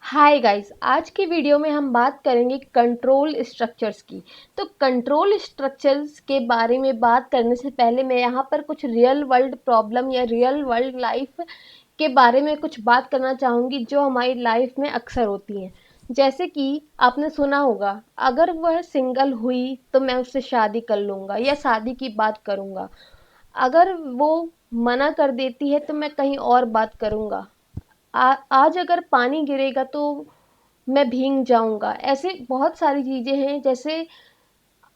Hi guys, आज की video में हम बात करेंगे कंट्रोल स्ट्रक्चर्स की। तो कंट्रोल स्ट्रक्चर्स के बारे में बात करने से पहले मैं यहाँ पर कुछ रियल वर्ल्ड प्रॉब्लम या रियल वर्ल्ड लाइफ के बारे में कुछ बात करना चाहूँगी जो हमारी लाइफ में अक्सर होती हैं। जैसे कि आपने सुना होगा, अगर वह सिंगल हुई तो मैं उससे शादी कर लूँगा या शादी की बात करूँगा। अगर वो मना कर देती है तो मैं कहीं और बात करूँगा। आज अगर पानी गिरेगा तो मैं भीग जाऊंगा। ऐसे बहुत सारी चीजें हैं, जैसे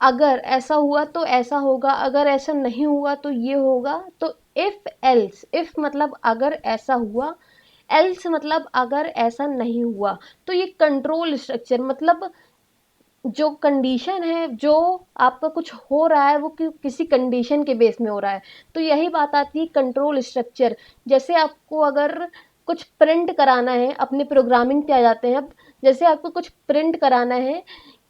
अगर ऐसा हुआ तो ऐसा होगा, अगर ऐसा नहीं हुआ तो ये होगा। तो इफ एल्स, इफ मतलब अगर ऐसा हुआ, एल्स मतलब अगर ऐसा नहीं हुआ। तो ये कंट्रोल स्ट्रक्चर मतलब जो कंडीशन है, जो आपका कुछ हो रहा है वो किसी कंडीशन के बेस में हो रहा है। तो यही बात आती है कंट्रोल स्ट्रक्चर। जैसे आपको अगर कुछ प्रिंट कराना है, अपने प्रोग्रामिंग पे आ जाते हैं अब। जैसे आपको कुछ प्रिंट कराना है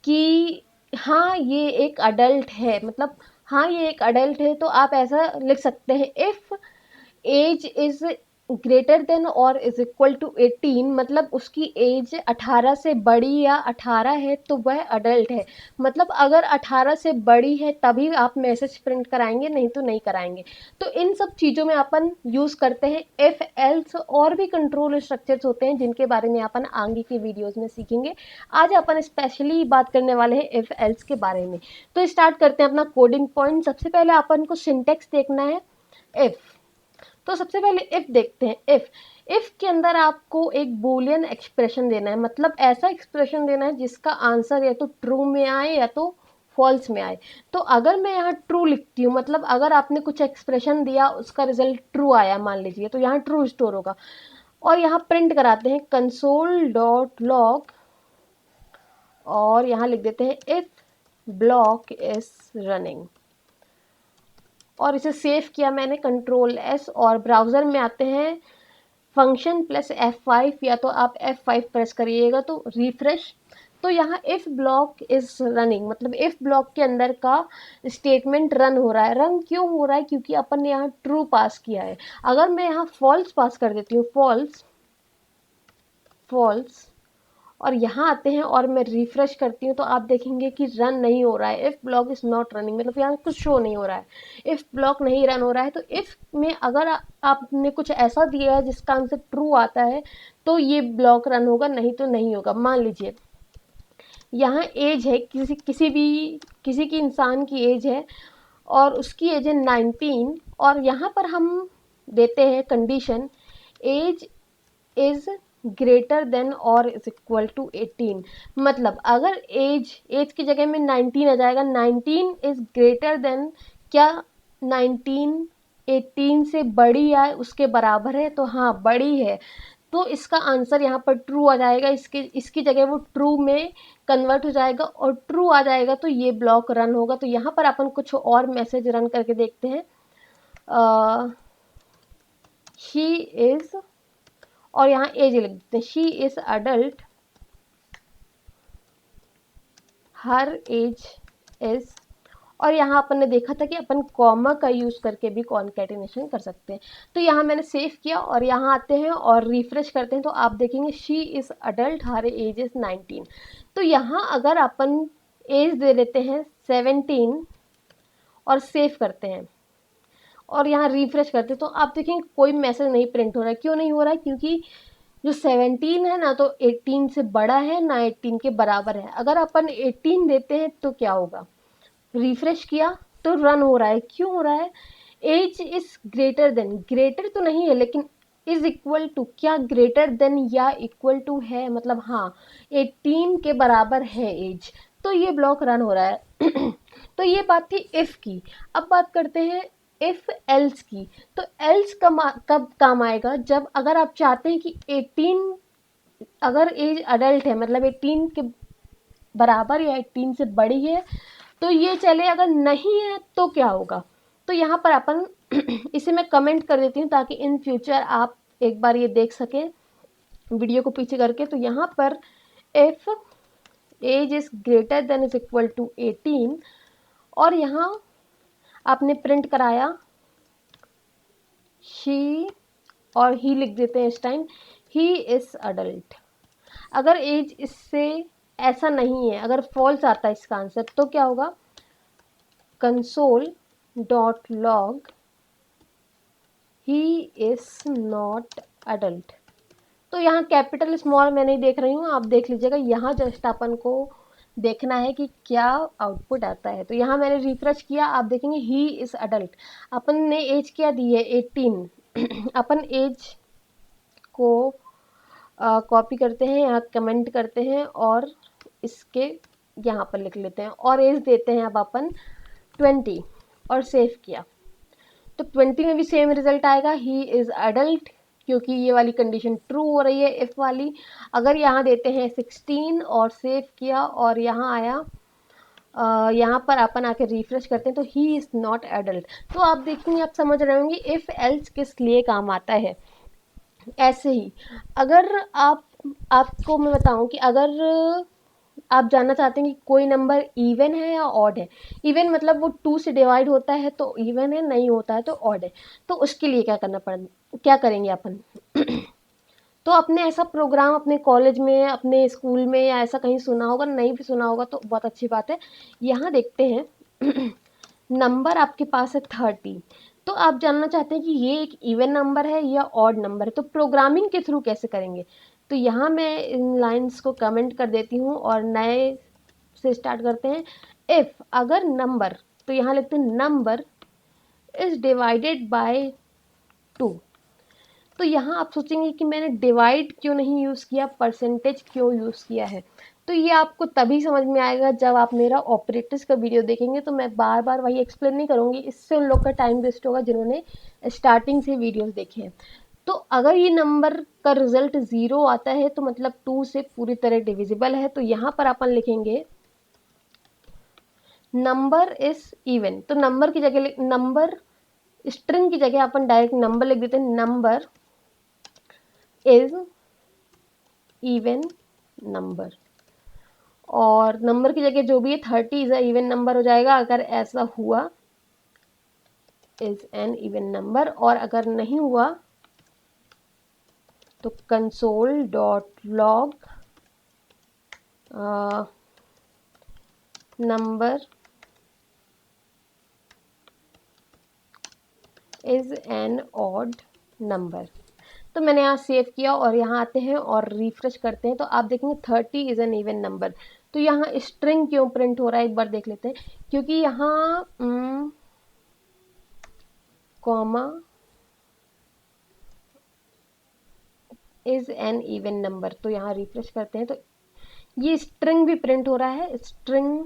कि हाँ ये एक अडल्ट है, मतलब हाँ ये एक अडल्ट है, तो आप ऐसा लिख सकते हैं, if age is greater than और इज इक्वल टू 18, मतलब उसकी एज 18 से बड़ी या 18 है तो वह अडल्ट है। मतलब अगर 18 से बड़ी है तभी आप मैसेज प्रिंट कराएंगे, नहीं तो नहीं कराएंगे। तो इन सब चीज़ों में अपन यूज़ करते हैं इफ एल्स। और भी कंट्रोल स्ट्रक्चर्स होते हैं जिनके बारे में अपन आगे की वीडियोज़ में सीखेंगे। आज अपन स्पेशली बात करने वाले हैं इफ एल्स के बारे में। तो स्टार्ट करते हैं अपना कोडिंग पॉइंट। सबसे पहले अपन को सिंटेक्स देखना है इफ। तो सबसे पहले इफ देखते हैं। इफ के अंदर आपको एक बूलियन एक्सप्रेशन देना है, मतलब ऐसा एक्सप्रेशन देना है जिसका आंसर या तो ट्रू में आए या तो फॉल्स में आए। तो अगर मैं यहाँ ट्रू लिखती हूँ, मतलब अगर आपने कुछ एक्सप्रेशन दिया, उसका रिजल्ट ट्रू आया मान लीजिए, तो यहाँ ट्रू स्टोर होगा। और यहाँ प्रिंट कराते हैं कंसोल डॉट लॉग, और यहाँ लिख देते हैं इफ ब्लॉक इज रनिंग, और इसे सेव किया मैंने कंट्रोल एस। और ब्राउज़र में आते हैं फंक्शन प्लस F5, या तो आप F5 प्रेस करिएगा तो रिफ्रेश। तो यहाँ इफ ब्लॉक इज रनिंग, मतलब इफ ब्लॉक के अंदर का स्टेटमेंट रन हो रहा है। रन क्यों हो रहा है? क्योंकि अपन ने यहाँ ट्रू पास किया है। अगर मैं यहाँ फॉल्स पास कर देती हूँ, फॉल्स फॉल्स, और यहाँ आते हैं और मैं रिफ्रेश करती हूँ, तो आप देखेंगे कि रन नहीं हो रहा है। If block is not running, मतलब यहाँ कुछ शो नहीं हो रहा है, इफ ब्लॉक नहीं रन हो रहा है। तो इफ में अगर आपने कुछ ऐसा दिया है जिसका आंसर ट्रू आता है तो ये ब्लॉक रन होगा, नहीं तो नहीं होगा। मान लीजिए यहाँ एज है, किसी की इंसान की एज है और उसकी एज है 19, और यहाँ पर हम देते हैं condition age is greater than और इज इक्वल टू 18। मतलब अगर एज की जगह में 19 आ जाएगा, 19 इज ग्रेटर देन, क्या 19 18 से बड़ी या उसके बराबर है? तो हाँ बड़ी है, तो इसका आंसर यहाँ पर ट्रू आ जाएगा। इसकी जगह वो ट्रू में कन्वर्ट हो जाएगा, और ट्रू आ जाएगा तो ये ब्लॉक रन होगा। तो यहाँ पर अपन कुछ और मैसेज रन करके देखते हैं। शी इज, और यहाँ एज लिख देते हैं, she is adult, her age is. और यहाँ अपन ने देखा था कि अपन कॉमा का यूज करके भी कॉन्केटिनेशन कर सकते हैं। तो यहाँ मैंने सेव किया और यहाँ आते हैं और रिफ्रेश करते हैं, तो आप देखेंगे she is adult, her age is 19। तो यहाँ अगर अपन एज दे देते हैं 17 और सेव करते हैं और यहाँ रिफ्रेश करते हैं, तो आप देखेंगे कोई मैसेज नहीं प्रिंट हो रहा है। क्यों नहीं हो रहा है? क्योंकि जो 17 है ना, तो 18 से बड़ा है ना 18 के बराबर है। अगर अपन 18 देते हैं तो क्या होगा? रिफ्रेश किया तो रन हो रहा है। क्यों हो रहा है? Age is greater than, greater तो नहीं है लेकिन इज इक्वल टू, क्या ग्रेटर देन या इक्वल टू है? मतलब हाँ 18 के बराबर है एज, तो ये ब्लॉक रन हो रहा है। तो ये बात थी इफ की। अब बात करते हैं इफ एल्स की। तो एल्स कब काम आएगा? जब अगर आप चाहते हैं कि 18, अगर एज अडल्ट है मतलब 18 के बराबर या 18 से बड़ी है तो ये चले, अगर नहीं है तो क्या होगा? तो यहाँ पर अपन इसे मैं कमेंट कर देती हूँ ताकि इन फ्यूचर आप एक बार ये देख सकें वीडियो को पीछे करके। तो यहाँ पर if age is greater than is equal to 18, और यहाँ आपने प्रिंट कराया शी, और ही लिख देते हैं इस टाइम, ही इज अडल्ट। अगर एज इससे ऐसा नहीं है, अगर फॉल्स आता है इसका आंसर, तो क्या होगा, console.log he is not adult. तो यहाँ कैपिटल स्मॉल मैं नहीं देख रही हूँ, आप देख लीजिएगा। यहाँ जस्ट अपन को देखना है कि क्या आउटपुट आता है। तो यहाँ मैंने रिफ्रेश किया, आप देखेंगे ही इज़ अडल्ट। अपन ने एज क्या दी है, 18। अपन एज को कॉपी करते हैं, यहाँ कमेंट करते हैं और इसके यहाँ पर लिख लेते हैं और एज देते हैं अब अपन 20 और सेव किया। तो 20 में भी सेम रिजल्ट आएगा, ही इज़ अडल्ट, क्योंकि ये वाली कंडीशन ट्रू हो रही है इफ़ वाली। अगर यहाँ देते हैं 16 और सेव किया और यहाँ आया, यहाँ पर अपन आके रिफ्रेश करते हैं तो ही इज़ नॉट एडल्ट। तो आप देखेंगे, आप समझ रहे होंगे इफ़ एल्स किस लिए काम आता है। ऐसे ही अगर आपको मैं बताऊं कि अगर आप जानना चाहते हैं कि कोई नंबर इवन है या ऑड है, इवन मतलब वो 2 से डिवाइड होता है तो इवन है, नहीं होता है तो ऑड है, तो उसके लिए क्या करेंगे अपन। तो आपने ऐसा प्रोग्राम अपने कॉलेज में, अपने स्कूल में या ऐसा कहीं सुना होगा, नहीं भी सुना होगा तो बहुत अच्छी बात है। यहाँ देखते हैं नंबर आपके पास है 30, तो आप जानना चाहते हैं कि ये एक इवन नंबर है या ऑड नंबर है, तो प्रोग्रामिंग के थ्रू कैसे करेंगे। तो यहाँ मैं इन लाइंस को कमेंट कर देती हूँ और नए से स्टार्ट करते हैं। इफ़ अगर नंबर, तो यहाँ लिखते हैं नंबर इज़ डिवाइडेड बाय 2। तो यहाँ आप सोचेंगे कि मैंने डिवाइड क्यों नहीं यूज़ किया, परसेंटेज क्यों यूज़ किया है। तो ये आपको तभी समझ में आएगा जब आप मेरा ऑपरेटर्स का वीडियो देखेंगे। तो मैं बार बार वही एक्सप्लेन नहीं करूँगी, इससे उन लोग का टाइम वेस्ट होगा जिन्होंने स्टार्टिंग से वीडियोस देखे हैं। तो अगर ये नंबर का रिजल्ट 0 आता है तो मतलब 2 से पूरी तरह डिविजिबल है। तो यहाँ पर अपन लिखेंगे नंबर इज इवन। तो नंबर की जगह नंबर, स्ट्रिंग की जगह अपन डायरेक्ट नंबर लिख देते हैं, नंबर इज इवन नंबर। और नंबर की जगह जो भी है 30 इज अ इवन नंबर हो जाएगा अगर ऐसा हुआ, इज एन इवन नंबर। और अगर नहीं हुआ तो console.log number is an odd number. तो मैंने यहाँ सेव किया और यहाँ आते हैं और रिफ्रेश करते हैं तो आप देखेंगे 30 इज एन इवन नंबर। तो यहाँ स्ट्रिंग क्यों प्रिंट हो रहा है एक बार देख लेते हैं, क्योंकि यहाँ comma is an even number. तो यहाँ रिफ्रेश करते हैं तो ये स्ट्रिंग भी प्रिंट हो रहा है, स्ट्रिंग।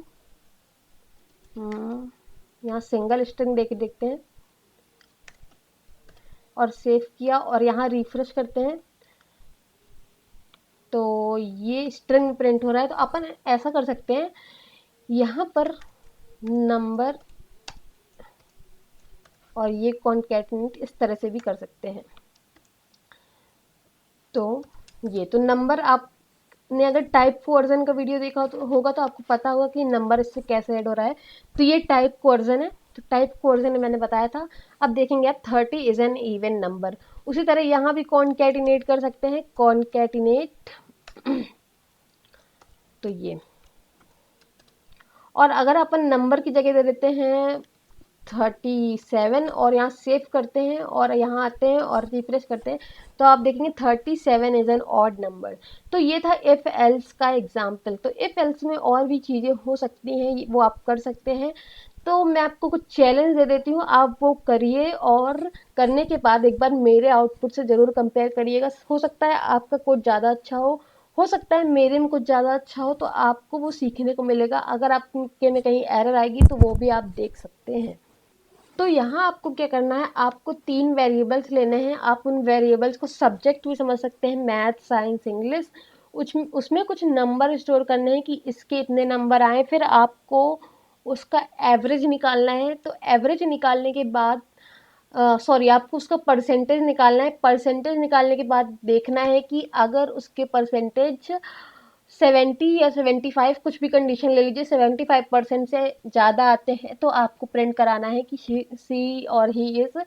यहाँ सिंगल स्ट्रिंग देके देखते हैं और सेव किया और यहाँ रिफ्रेश करते हैं तो ये स्ट्रिंग प्रिंट हो रहा है। तो अपन ऐसा कर सकते हैं, यहाँ पर नंबर और ये कॉन्कैटिनेट इस तरह से भी कर सकते हैं। तो ये तो नंबर, आपने अगर टाइप वर्जन का वीडियो देखा तो होगा तो आपको पता होगा कि नंबर इससे कैसे ऐड हो रहा है। तो ये टाइप वर्जन है, तो टाइप वर्जन में मैंने बताया था। अब देखेंगे आप 30 इज एन इवन नंबर। उसी तरह यहाँ भी कॉन्कैटिनेट कर सकते हैं, कॉन्कैटिनेट। तो ये, और अगर अपन नंबर की जगह दे देते हैं 37 और यहाँ सेव करते हैं और यहाँ आते हैं और रिफ्रेश करते हैं तो आप देखेंगे 37 इज एन ऑड नंबर। तो ये था इफ एल्स का एग्जाम्पल। तो इफ एल्स में और भी चीज़ें हो सकती हैं, वो आप कर सकते हैं। तो मैं आपको कुछ चैलेंज दे देती हूँ, आप वो करिए और करने के बाद एक बार मेरे आउटपुट से ज़रूर कंपेयर करिएगा। हो सकता है आपका कोड ज़्यादा अच्छा हो सकता है मेरे में कुछ ज़्यादा अच्छा हो, तो आपको वो सीखने को मिलेगा। अगर आपके में कहीं एरर आएगी तो वो भी आप देख सकते हैं। तो यहाँ आपको क्या करना है, आपको 3 वेरिएबल्स लेने हैं। आप उन वेरिएबल्स को सब्जेक्ट भी समझ सकते हैं, मैथ, साइंस, इंग्लिश। उसमें कुछ नंबर स्टोर करने हैं कि इसके इतने नंबर आए, फिर आपको उसका एवरेज निकालना है। तो एवरेज निकालने के बाद सॉरी, आपको उसका परसेंटेज निकालना है। परसेंटेज निकालने के बाद देखना है कि अगर उसके परसेंटेज 70 या 75, कुछ भी कंडीशन ले लीजिए, 75% से ज़्यादा आते हैं तो आपको प्रिंट कराना है कि सी और he is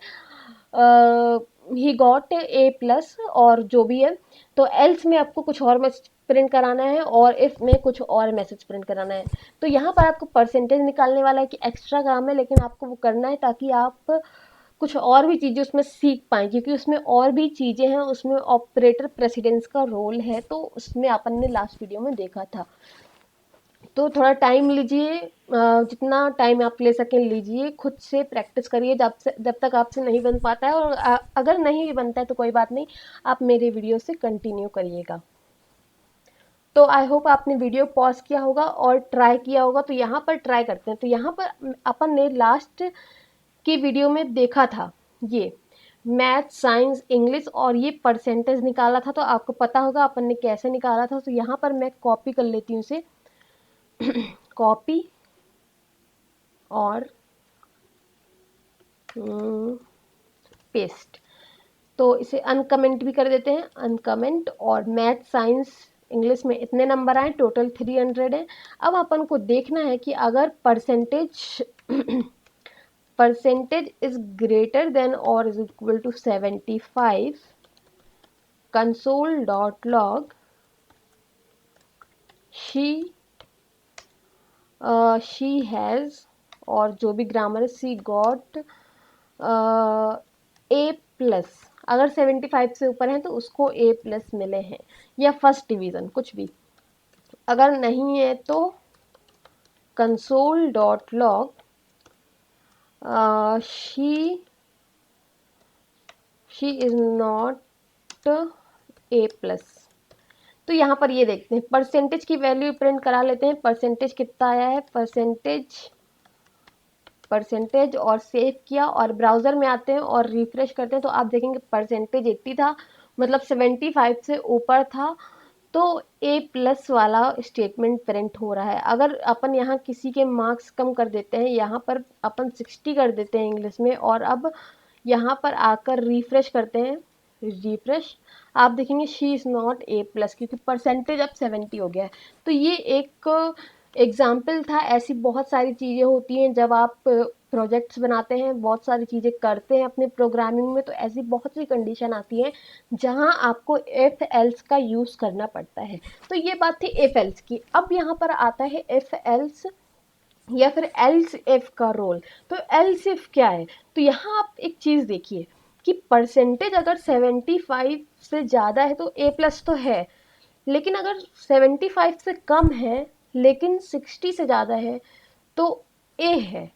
he got a plus और जो भी है, तो एल्स में आपको कुछ और मैसेज प्रिंट कराना है और इफ में कुछ और मैसेज प्रिंट कराना है। तो यहाँ पर आपको परसेंटेज निकालने वाला है कि एक्स्ट्रा काम है, लेकिन आपको वो करना है ताकि आप कुछ और भी चीज़ें उसमें सीख पाएँ, क्योंकि उसमें और भी चीज़ें हैं, उसमें ऑपरेटर प्रेसिडेंस का रोल है, तो उसमें अपन ने लास्ट वीडियो में देखा था। तो थोड़ा टाइम लीजिए, जितना टाइम आप ले सकें लीजिए, खुद से प्रैक्टिस करिए जब तक आपसे नहीं बन पाता है, और अगर नहीं भी बनता है तो कोई बात नहीं, आप मेरे वीडियो से कंटिन्यू करिएगा। तो आई होप आपने वीडियो पॉज किया होगा और ट्राई किया होगा। तो यहाँ पर ट्राई करते हैं। तो यहाँ पर अपन ने लास्ट की वीडियो में देखा था ये मैथ, साइंस, इंग्लिश और ये परसेंटेज निकाला था। तो आपको पता होगा अपन ने कैसे निकाला था। तो यहाँ पर मैं कॉपी कर लेती हूँ इसे कॉपी और पेस्ट। तो इसे अनकमेंट भी कर देते हैं, अनकमेंट। और मैथ, साइंस, इंग्लिश में इतने नंबर आए, टोटल 300 है। अब अपन को देखना है कि अगर परसेंटेज इज ग्रेटर देन और is equal to 75, console.log she has, और जो भी ग्रामर है, शी गॉट ए प्लस। अगर 75 से ऊपर है तो उसको ए प्लस मिले हैं, या फर्स्ट डिवीज़न कुछ भी। अगर नहीं है तो console.log she is not A plus. तो यहाँ पर ये देखते हैं, परसेंटेज की वैल्यू प्रिंट करा लेते हैं। परसेंटेज कितना आया है, परसेंटेज और सेव किया, और ब्राउज़र में आते हैं और रिफ्रेश करते हैं तो आप देखेंगे परसेंटेज 80 था, मतलब 75 से ऊपर था, तो ए प्लस वाला स्टेटमेंट प्रिंट हो रहा है। अगर अपन यहाँ किसी के मार्क्स कम कर देते हैं, यहाँ पर अपन 60 कर देते हैं इंग्लिश में, और अब यहाँ पर आकर रिफ्रेश करते हैं, रिफ्रेश, आप देखेंगे she is not a plus, क्योंकि परसेंटेज अब 70 हो गया है। तो ये एक एग्जाम्पल था। ऐसी बहुत सारी चीज़ें होती हैं जब आप प्रोजेक्ट्स बनाते हैं, बहुत सारी चीज़ें करते हैं अपने प्रोग्रामिंग में, तो ऐसी बहुत सी कंडीशन आती हैं जहां आपको इफ एल्स का यूज़ करना पड़ता है। तो ये बात थी इफ एल्स की। अब यहाँ पर आता है इफ एल्स या फिर एल्स इफ का रोल। तो एल्स इफ क्या है, तो यहाँ आप एक चीज़ देखिए कि परसेंटेज अगर 75 से ज़्यादा है तो ए प्लस तो है, लेकिन अगर 75 से कम है लेकिन 60 से ज़्यादा है तो ए है।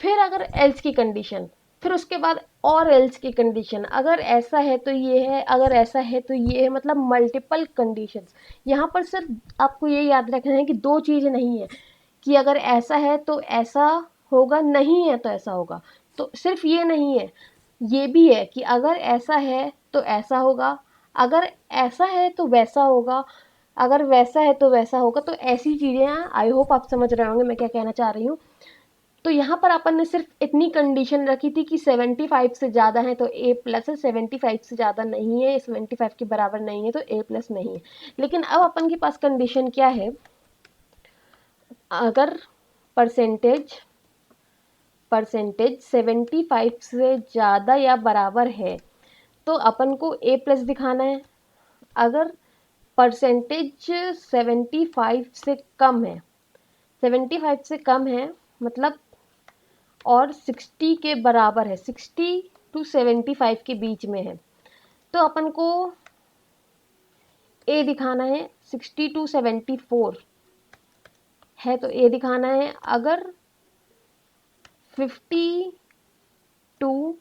फिर अगर एल्स की कंडीशन, फिर उसके बाद और एल्स की कंडीशन, अगर ऐसा है तो ये है, अगर ऐसा है तो ये है, मतलब मल्टीपल कंडीशंस। यहाँ पर सिर्फ आपको ये याद रखना है कि दो चीज़ें नहीं है कि अगर ऐसा है तो ऐसा होगा, नहीं है तो ऐसा होगा। तो सिर्फ ये नहीं है, ये भी है कि अगर ऐसा है तो ऐसा होगा, अगर ऐसा है तो वैसा होगा, अगर वैसा है तो वैसा होगा। तो ऐसी चीज़ें हैं। आई होप आप समझ रहे होंगे मैं क्या कहना चाह रही हूँ। तो यहाँ पर अपन ने सिर्फ इतनी कंडीशन रखी थी कि 75 से ज़्यादा है तो ए प्लस है, 75 से ज़्यादा नहीं है, 75 के बराबर नहीं है तो ए प्लस नहीं है। लेकिन अब अपन के पास कंडीशन क्या है, अगर परसेंटेज 75 से ज़्यादा या बराबर है तो अपन को ए प्लस दिखाना है। अगर परसेंटेज 75 से कम है, 75 से कम है मतलब, और 60 के बराबर है, 60 टू 75 के बीच में है, तो अपन को ए दिखाना है। 60 टू 74 है तो ए दिखाना है। अगर 50 टू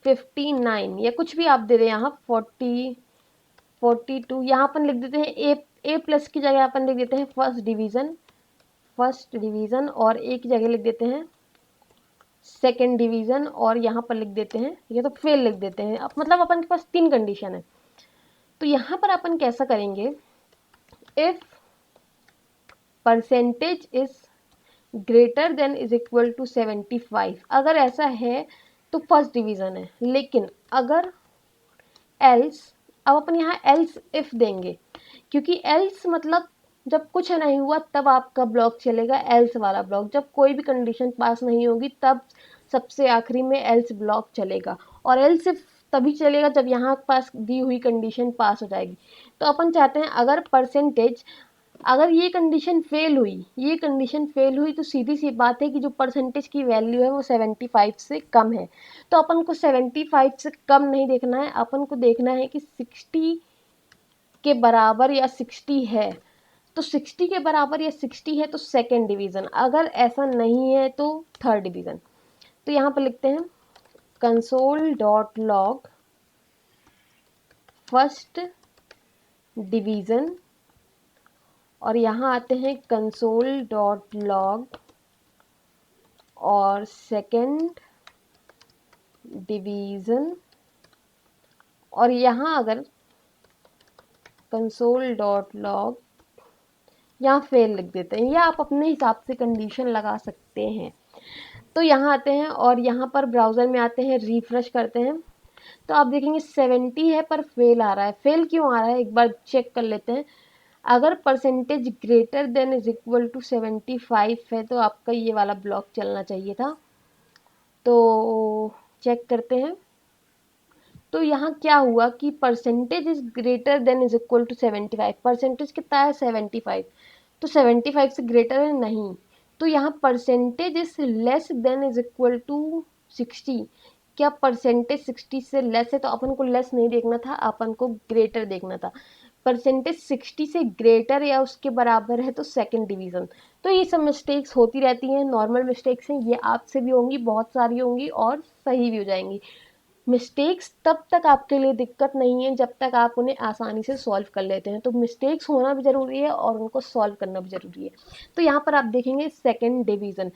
59 या कुछ भी आप दे दें, यहाँ 42, यहाँ अपन लिख देते हैं ए प्लस की जगह अपन लिख देते हैं फर्स्ट डिवीज़न, और ए की जगह लिख देते हैं सेकेंड डिवीज़न, और यहाँ पर लिख देते हैं, ये तो फेल लिख देते हैं। अब मतलब अपन के पास 3 कंडीशन है। तो यहाँ पर अपन कैसा करेंगे, if percentage is greater than is equal to 75, अगर ऐसा है तो फर्स्ट डिवीज़न है। लेकिन अगर एल्स, अब अपन यहाँ एल्स इफ देंगे, क्योंकि एल्स मतलब जब कुछ नहीं हुआ तब आपका ब्लॉक चलेगा, एल्स वाला ब्लॉक। जब कोई भी कंडीशन पास नहीं होगी तब सबसे आखिरी में एल्स ब्लॉक चलेगा। और एल्स इफ तभी चलेगा जब यहाँ पास दी हुई कंडीशन पास हो जाएगी। तो अपन चाहते हैं अगर परसेंटेज, अगर ये कंडीशन फेल हुई, ये कंडीशन फेल हुई तो सीधी सी बात है कि जो परसेंटेज की वैल्यू है वो 75 से कम है। तो अपन को 75 से कम नहीं देखना है, अपन को देखना है कि 60 के बराबर या 60 है। तो 60 के बराबर या 60 है तो सेकेंड डिवीज़न, अगर ऐसा नहीं है तो थर्ड डिवीज़न। तो यहाँ पर लिखते हैं console dot log first division, और यहाँ आते हैं कंसोल डॉट लॉग और सेकेंड डिवीज़न, और यहाँ अगर कंसोल डॉट लॉग यहाँ फेल लिख देते हैं, या आप अपने हिसाब से कंडीशन लगा सकते हैं। तो यहाँ आते हैं और यहाँ पर ब्राउज़र में आते हैं, रिफ्रेश करते हैं तो आप देखेंगे 70 है पर फेल आ रहा है। फेल क्यों आ रहा है एक बार चेक कर लेते हैं। अगर percentage greater than is equal to 75 है तो आपका ये वाला ब्लॉक चलना चाहिए था। तो चेक करते हैं, तो यहाँ क्या हुआ कि percentage is greater than is equal to 75। Percentage कितना है 75, तो 75 से ग्रेटर है नहीं। तो यहाँ percentage is less than is equal to 60। क्या परसेंटेज 60 से लेस है? तो अपन को लेस नहीं देखना था, अपन को ग्रेटर देखना था। परसेंटेज 60 से ग्रेटर या उसके बराबर है तो सेकंड डिवीज़न। तो ये सब मिस्टेक्स होती रहती हैं, नॉर्मल मिस्टेक्स हैं, ये आपसे भी होंगी, बहुत सारी होंगी और सही भी हो जाएंगी। मिस्टेक्स तब तक आपके लिए दिक्कत नहीं है जब तक आप उन्हें आसानी से सॉल्व कर लेते हैं। तो मिस्टेक्स होना भी ज़रूरी है और उनको सॉल्व करना भी ज़रूरी है। तो यहाँ पर आप देखेंगे सेकंड डिवीज़न,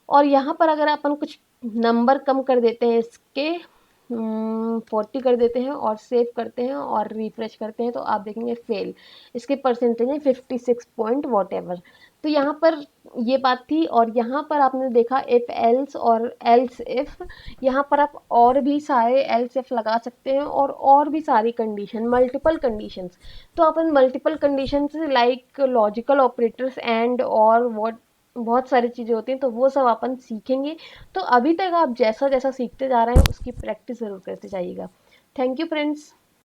और यहाँ पर अगर अपन कुछ नंबर कम कर देते हैं इसके 40 कर देते हैं और सेव करते हैं और रिफ्रेश करते हैं तो आप देखेंगे फेल। इसके परसेंटेज है 56 पॉइंट वॉट एवर। तो यहाँ पर ये बात थी, और यहाँ पर आपने देखा इफ़ एल्स और एल्स इफ़। यहाँ पर आप और भी सारे एल्स इफ़ लगा सकते हैं और भी सारी कंडीशन, मल्टीपल कंडीशंस। तो अपन multiple conditions like logical operators and और वॉट, बहुत सारी चीज़ें होती हैं, तो वो सब अपन सीखेंगे। तो अभी तक आप जैसा जैसा सीखते जा रहे हैं उसकी प्रैक्टिस ज़रूर करते जाइएगा। Thank you friends.